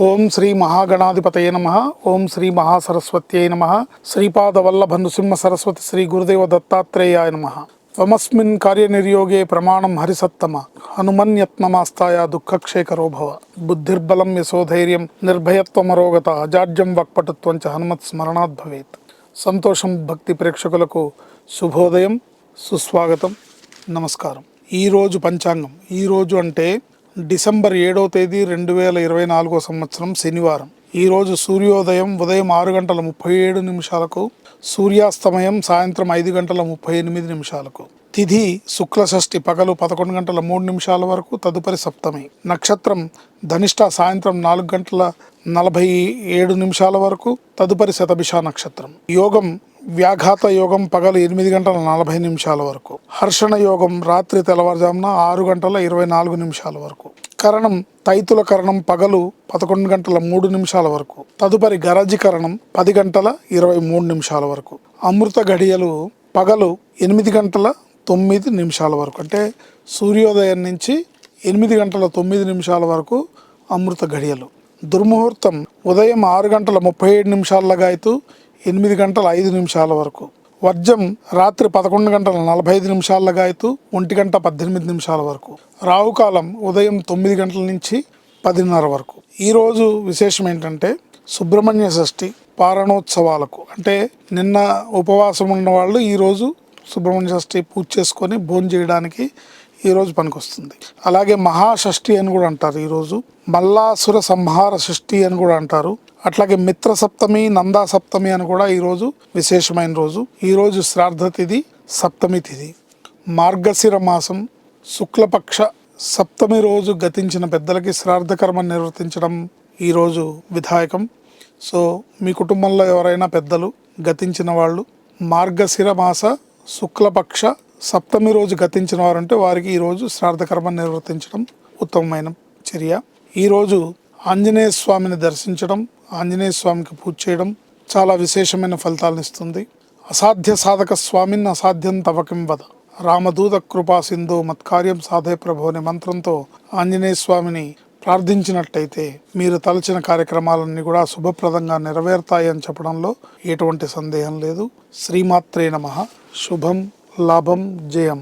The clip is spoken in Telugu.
ఓం శ్రీ మహాగణాధిపతయ నమః. ఓం శ్రీ మహాసరస్వత్యై నమః. శ్రీపాదవల్లభ నృసింహ సరస్వతి శ్రీ గురుదేవ దత్తాత్రేయాయ నమః. త్వమస్మిన్ కార్యనిర్యోగే ప్రమాణం హరిసత్తమ హనుమన్యత్నమాస్తాయ దుఃఖక్షేకరో భవ. బుద్ధిర్బలం యశోధైర్యం నిర్భయత్వమరోగత అజాడ్యం వక్పటుత్వం చ హనుమత్ స్మరణాత్ భవేత్. సంతోషం భక్తి ప్రేక్షకులకు శుభోదయం, సుస్వాగతం, నమస్కారం. ఈరోజు పంచాంగం. ఈరోజు అంటే డిసెంబర్ 7వ తేదీ 2024 సంవత్సరం శనివారం. ఈరోజు సూర్యోదయం ఉదయం 6:37, సూర్యాస్తమయం సాయంత్రం 5:38. తిథి శుక్ల షష్ఠి పగలు 11:03 వరకు, తదుపరి సప్తమి. నక్షత్రం ధనిష్ట సాయంత్రం 4:47 వరకు, తదుపరి శతభిష నక్షత్రం. యోగం వ్యాఘాత యోగం పగలు 8:40 వరకు. హర్షణ యోగం రాత్రి తెల్లవారుజామున 6:24 వరకు. కరణం తైతుల కరణం పగలు 11:03 వరకు, తదుపరి గరజి కరణం 10:23 వరకు. అమృత ఘడియలు పగలు 8:09 వరకు, అంటే సూర్యోదయం నుంచి 8:09 వరకు అమృత ఘడియలు. దుర్ముహూర్తం ఉదయం 6:37 లగాయతు 8:05 వరకు. వర్జం రాత్రి 11:45 లగాయతు 1:18 వరకు. రావుకాలం ఉదయం 9 గంటల నుంచి 10:30 వరకు. ఈరోజు విశేషం ఏంటంటే సుబ్రహ్మణ్య షష్ఠి పారణోత్సవాలకు, అంటే నిన్న ఉపవాసం ఉన్న వాళ్ళు ఈరోజు సుబ్రహ్మణ్య షష్ఠి పూజ చేసుకొని భోజనం చేయడానికి ఈరోజు పనికొస్తుంది. అలాగే మహాషష్ఠి అని కూడా అంటారు. ఈరోజు మల్లాసుర సంహార షష్ఠి అని కూడా అంటారు. అట్లాగే మిత్ర సప్తమి, నందా సప్తమి అని కూడా ఈరోజు విశేషమైన రోజు. ఈరోజు శ్రాద్ధ తిథి, సప్తమి తిథి. మార్గశిర మాసం శుక్లపక్ష సప్తమి రోజు గతించిన పెద్దలకి శ్రాద్ధకర్మ నిర్వర్తించడం ఈరోజు విధాయకం. సో మీ కుటుంబంలో ఎవరైనా పెద్దలు గతించిన వాళ్ళు మార్గశిర మాస శుక్లపక్ష సప్తమి రోజు గతించిన వారంటే వారికి ఈరోజు శ్రాద్ధకర్మ నిర్వర్తించడం ఉత్తమమైన చర్య. ఈరోజు ఆంజనేయ స్వామిని దర్శించడం, ఆంజనేయ స్వామికి పూజ చేయడం చాలా విశేషమైన ఫలితాలను ఇస్తుంది. అసాధ్య సాధక స్వామిన్ అసాధ్యం తవకిం వద, రామదూత కృపా సింధు మత్కార్యం సాధే ప్రభు అనే మంత్రంతో ఆంజనేయ స్వామిని ప్రార్థించినట్టయితే మీరు తలచిన కార్యక్రమాలన్నీ కూడా శుభప్రదంగా నెరవేరుతాయని చెప్పడంలో ఎటువంటి సందేహం లేదు. శ్రీమాత్రే నమః. శుభం, లాభం, జయం.